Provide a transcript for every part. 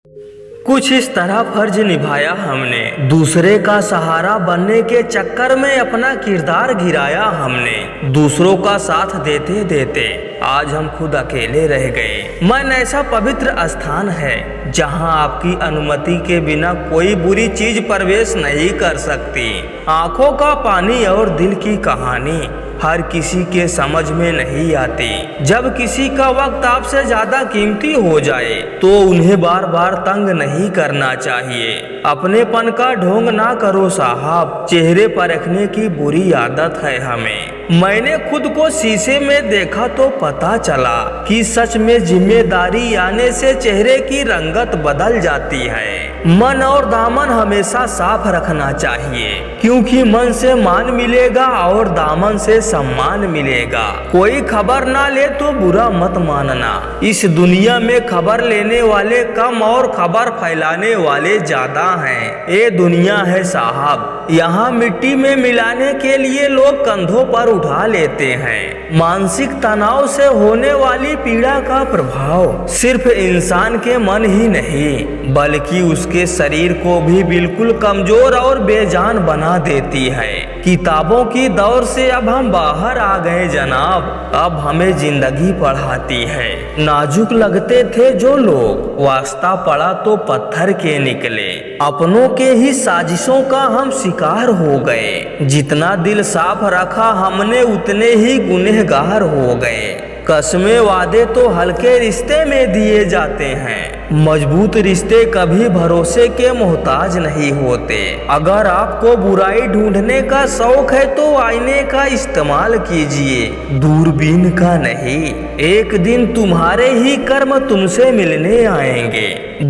कुछ इस तरह फर्ज निभाया हमने, दूसरे का सहारा बनने के चक्कर में अपना किरदार गिराया हमने। दूसरों का साथ देते देते आज हम खुद अकेले रह गए। मन ऐसा पवित्र स्थान है जहां आपकी अनुमति के बिना कोई बुरी चीज प्रवेश नहीं कर सकती। आंखों का पानी और दिल की कहानी हर किसी के समझ में नहीं आती। जब किसी का वक्त आपसे ज्यादा कीमती हो जाए तो उन्हें बार बार तंग नहीं करना चाहिए। अपनेपन का ढोंग ना करो साहब, चेहरे परखने की बुरी आदत है हमें। मैंने खुद को शीशे में देखा तो पता चला कि सच में जिम्मेदारी आने से चेहरे की रंगत बदल जाती है। मन और दामन हमेशा साफ रखना चाहिए, क्योंकि मन से मान मिलेगा और दामन से सम्मान मिलेगा। कोई खबर ना ले तो बुरा मत मानना। इस दुनिया में खबर लेने वाले कम और खबर फैलाने वाले ज्यादा हैं। ये दुनिया है साहब, यहाँ मिट्टी में मिलाने के लिए लोग कंधों पर उठा लेते हैं। मानसिक तनाव से होने वाली पीड़ा का प्रभाव सिर्फ इंसान के मन ही नहीं बल्कि उसके शरीर को भी बिल्कुल कमजोर और बेजान बना देती है। किताबों की दौर से अब हम बाहर आ गए जनाब, अब हमें जिंदगी पढ़ाती है। नाजुक लगते थे जो लोग, वास्ता पड़ा तो पत्थर के निकले। अपनों के ही साजिशों का हम शिकार हो गए। जितना दिल साफ रखा हमने उतने ही गुनहगार हो गए। कसमें वादे तो हल्के रिश्ते में दिए जाते हैं। मजबूत रिश्ते कभी भरोसे के मोहताज नहीं होते। अगर आपको बुराई ढूंढने का शौक है तो आईने का इस्तेमाल कीजिए, दूरबीन का नहीं। एक दिन तुम्हारे ही कर्म तुमसे मिलने आएंगे,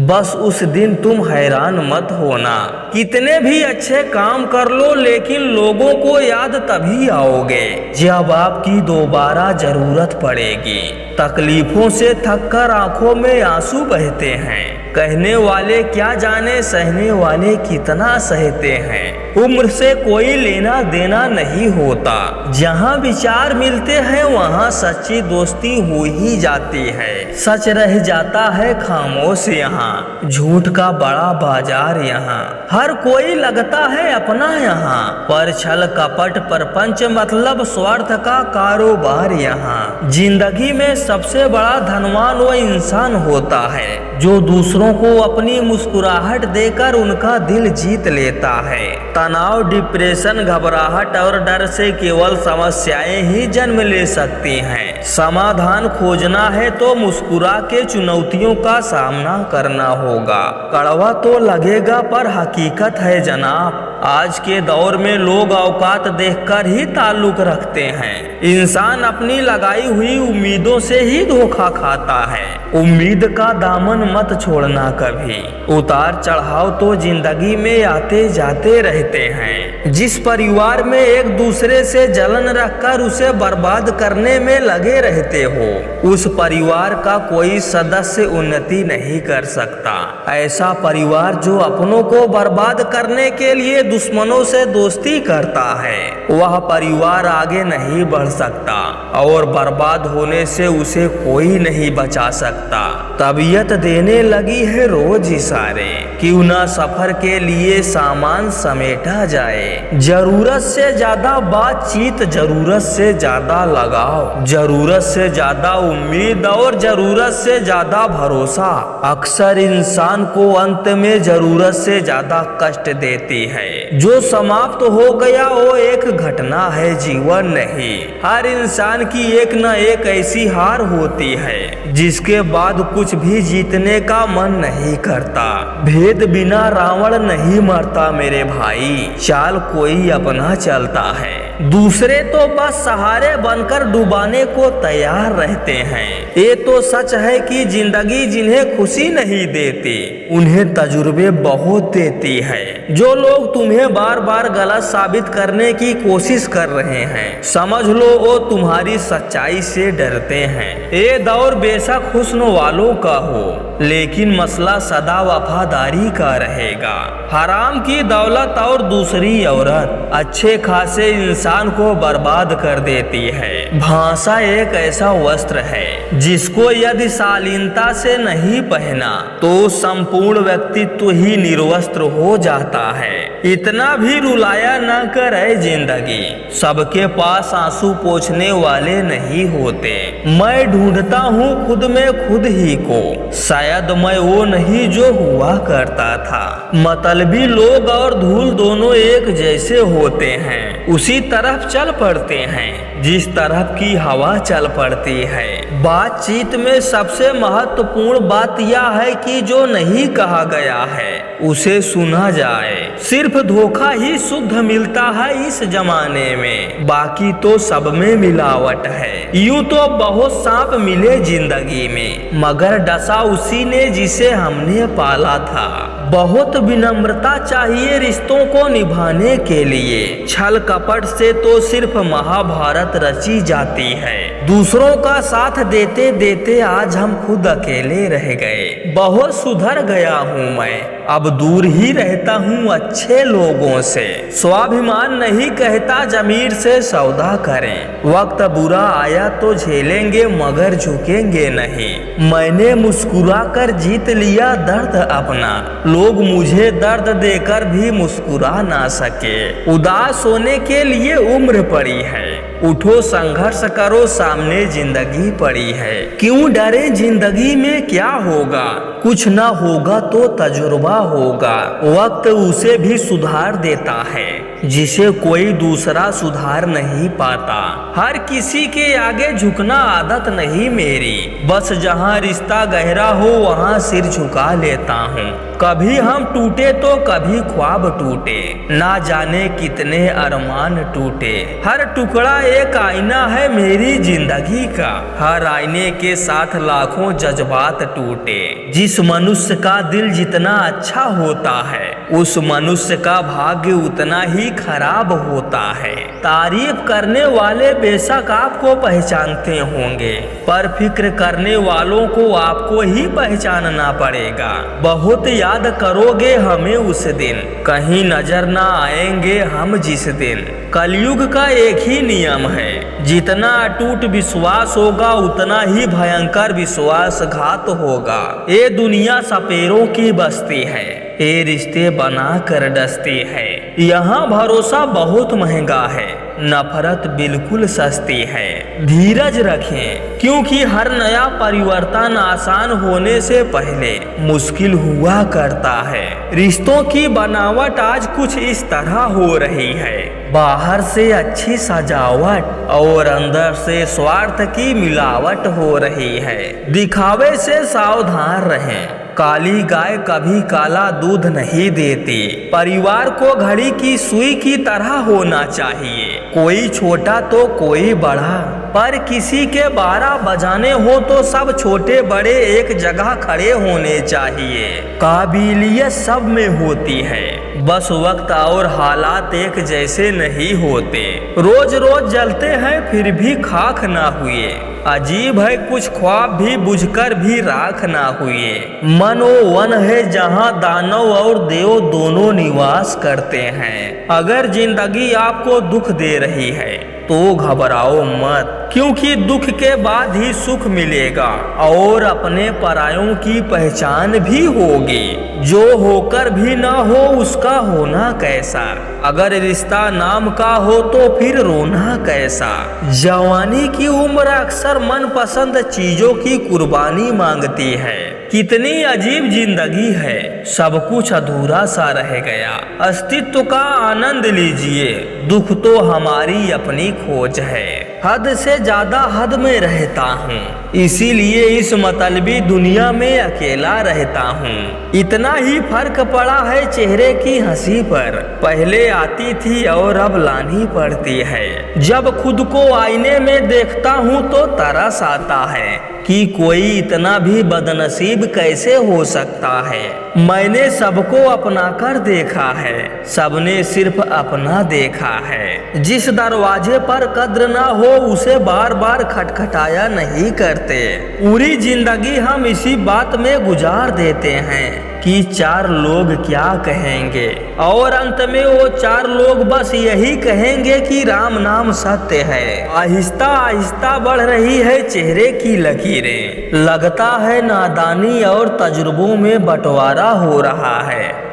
बस उस दिन तुम हैरान मत होना। कितने भी अच्छे काम कर लो लेकिन लोगों को याद तभी आओगे जब आपकी दोबारा जरूरत पड़ेगी। तकलीफों से थककर आंखों में आंसू बहते हैं। कहने वाले क्या जाने सहने वाले कितना सहते हैं। उम्र से कोई लेना देना नहीं होता। जहाँ विचार मिलते हैं वहाँ सच्ची दोस्ती हो ही जाती है। सच रह जाता है खामोश यहाँ, झूठ का बड़ा बाजार यहाँ। हर कोई लगता है अपना यहाँ, पर छल कपट परपंच मतलब स्वार्थ का कारोबार यहाँ। जिंदगी में सबसे बड़ा धनवान वो इंसान होता है जो दूसरों को अपनी मुस्कुराहट देकर उनका दिल जीत लेता है। तनाव, डिप्रेशन, घबराहट और डर से केवल समस्याएं ही जन्म ले सकती हैं। समाधान खोजना है तो मुस्कुरा के चुनौतियों का सामना करना होगा। कड़वा तो लगेगा पर हकीकत है जनाब। आज के दौर में लोग औकात देखकर ही ताल्लुक रखते हैं। इंसान अपनी लगाई हुई उम्मीदों से ही धोखा खाता है। उम्मीद का दामन मत छोड़ना कभी। उतार चढ़ाव तो जिंदगी में आते जाते रहते हैं। जिस परिवार में एक दूसरे से जलन रखकर उसे बर्बाद करने में लगे रहते हो, उस परिवार का कोई सदस्य उन्नति नहीं कर सकता। ऐसा परिवार जो अपनों को बर्बाद करने के लिए दुश्मनों से दोस्ती करता है, वह परिवार आगे नहीं बढ़ सकता और बर्बाद होने से उसे कोई नहीं बचा सकता। तबीयत देने लगी है रोज इशारे, क्यों ना सफर के लिए सामान समेटा जाए। जरूरत से ज्यादा बातचीत, जरूरत से ज्यादा लगाव, जरूरत से ज्यादा उम्मीद और जरूरत से ज्यादा भरोसा अक्सर इंसान को अंत में जरूरत से ज्यादा कष्ट देती है। जो समाप्त हो गया वो एक घटना है, जीवन नहीं। हर इंसान की एक न एक ऐसी हार होती है जिसके बाद कुछ भी जीतने का मन नहीं करता। भेद बिना रावण नहीं मरता मेरे भाई, चाल कोई अपना चलता है। दूसरे तो बस सहारे बनकर डुबाने को तैयार रहते हैं। ये तो सच है कि जिंदगी जिन्हें खुशी नहीं देती उन्हें तजुर्बे बहुत देती है। जो लोग तुम्हें बार बार गलत साबित करने की कोशिश कर रहे हैं, समझ लो वो तुम्हारी सच्चाई से डरते हैं। ये दौर बेशक हुस्न वालों का हो लेकिन मसला सदा वफादारी का रहेगा। हराम की दौलत और दूसरी औरत अच्छे खासे इंसान को बर्बाद कर देती है। भाषा एक ऐसा वस्त्र है जिसको यदि शालीनता से नहीं पहना तो संपूर्ण व्यक्तित्व ही निर्वस्त्र हो जाता है। इतना भी रुलाया न करे जिंदगी, सबके पास आंसू पोंछने वाले नहीं होते। मैं ढूंढता हूँ खुद में खुद ही को, शायद मैं वो नहीं जो हुआ करता था। मतलबी लोग और धूल दोनों एक जैसे होते हैं, उसी तरफ चल पड़ते हैं जिस तरफ की हवा चल पड़ती है। बातचीत में सबसे महत्वपूर्ण बात यह है कि जो नहीं कहा गया है उसे सुना जाए। सिर्फ धोखा ही शुद्ध मिलता है इस जमाने में, बाकी तो सब में मिलावट है। यूं तो बहुत सांप मिले जिंदगी में, मगर डसा उसी ने जिसे हमने पाला था। बहुत विनम्रता चाहिए रिश्तों को निभाने के लिए, छल कपट से तो सिर्फ महाभारत रची जाती है। दूसरों का साथ देते देते आज हम खुद अकेले रह गए। बहुत सुधर गया हूँ मैं, अब दूर ही रहता हूँ अच्छे लोगों से। स्वाभिमान नहीं कहता जमीर से सौदा करें, वक्त बुरा आया तो झेलेंगे मगर झुकेंगे नहीं। मैंने मुस्कुरा कर जीत लिया दर्द अपना, लोग मुझे दर्द देकर भी मुस्कुरा ना सके। उदास होने के लिए उम्र पड़ी है, उठो संघर्ष करो सामने जिंदगी पड़ी है। क्यों डरे जिंदगी में क्या होगा, कुछ ना होगा तो तजुर्बा होगा। वक्त उसे भी सुधार देता है जिसे कोई दूसरा सुधार नहीं पाता। हर किसी के आगे झुकना आदत नहीं मेरी, बस जहाँ रिश्ता गहरा हो वहाँ सिर झुका लेता हूँ। कभी हम टूटे तो कभी ख्वाब टूटे, ना जाने कितने अरमान टूटे। हर टुकड़ा एक आईना है मेरी जिंदगी का, हर आईने के साथ लाखों जज्बात टूटे। जिस मनुष्य का दिल जितना अच्छा होता है उस मनुष्य का भाग्य उतना ही खराब होता है। तारीफ करने वाले बेशक आपको पहचानते होंगे, पर फिक्र करने वालों को आपको ही पहचानना पड़ेगा। बहुत याद करोगे हमें उस दिन, कहीं नजर ना आएंगे हम जिस दिन। कलयुग का एक ही नियम है, जितना अटूट विश्वास होगा उतना ही भयंकर विश्वासघात होगा। ये दुनिया सपेरों की बस्ती है, ये रिश्ते बना कर डसती है। यहाँ भरोसा बहुत महंगा है, नफरत बिल्कुल सस्ती है। धीरज रखें क्योंकि हर नया परिवर्तन आसान होने से पहले मुश्किल हुआ करता है। रिश्तों की बनावट आज कुछ इस तरह हो रही है, बाहर से अच्छी सजावट और अंदर से स्वार्थ की मिलावट हो रही है। दिखावे से सावधान रहें, काली गाय कभी काला दूध नहीं देती। परिवार को घड़ी की सुई की तरह होना चाहिए, कोई छोटा तो कोई बड़ा, पर किसी के 12 बजाने हो तो सब छोटे बड़े एक जगह खड़े होने चाहिए। काबिलियत सब में होती है, बस वक्त और हालात एक जैसे नहीं होते। रोज रोज जलते हैं फिर भी खाक ना हुए, अजीब है कुछ ख्वाब भी बुझकर भी राख ना हुए। मन वो वन है जहाँ दानव और देव दोनों निवास करते हैं। अगर जिंदगी आपको दुख दे रही है तो घबराओ मत, क्योंकि दुख के बाद ही सुख मिलेगा और अपने परायों की पहचान भी होगी। जो होकर भी ना हो उसका होना कैसा, अगर रिश्ता नाम का हो तो फिर रोना कैसा। जवानी की उम्र अक्सर मनपसंद चीजों की कुर्बानी मांगती है। कितनी अजीब जिंदगी है, सब कुछ अधूरा सा रह गया। अस्तित्व का आनंद लीजिए, दुख तो हमारी अपनी खोज है। हद से ज्यादा हद में रहता हूँ, इसीलिए इस मतलबी दुनिया में अकेला रहता हूँ। इतना ही फर्क पड़ा है चेहरे की हंसी पर, पहले आती थी और अब लानी पड़ती है। जब खुद को आईने में देखता हूँ तो तरस आता है कि कोई इतना भी बदनसीब कैसे हो सकता है। मैंने सबको अपना कर देखा है, सबने सिर्फ अपना देखा है। जिस दरवाजे पर कद्र ना हो उसे बार बार खटखटाया नहीं कर करते। पूरी जिंदगी हम इसी बात में गुजार देते हैं कि 4 लोग क्या कहेंगे, और अंत में वो 4 लोग बस यही कहेंगे कि राम नाम सत्य है। आहिस्ता आहिस्ता बढ़ रही है चेहरे की लकीरें, लगता है नादानी और तजुर्बों में बंटवारा हो रहा है।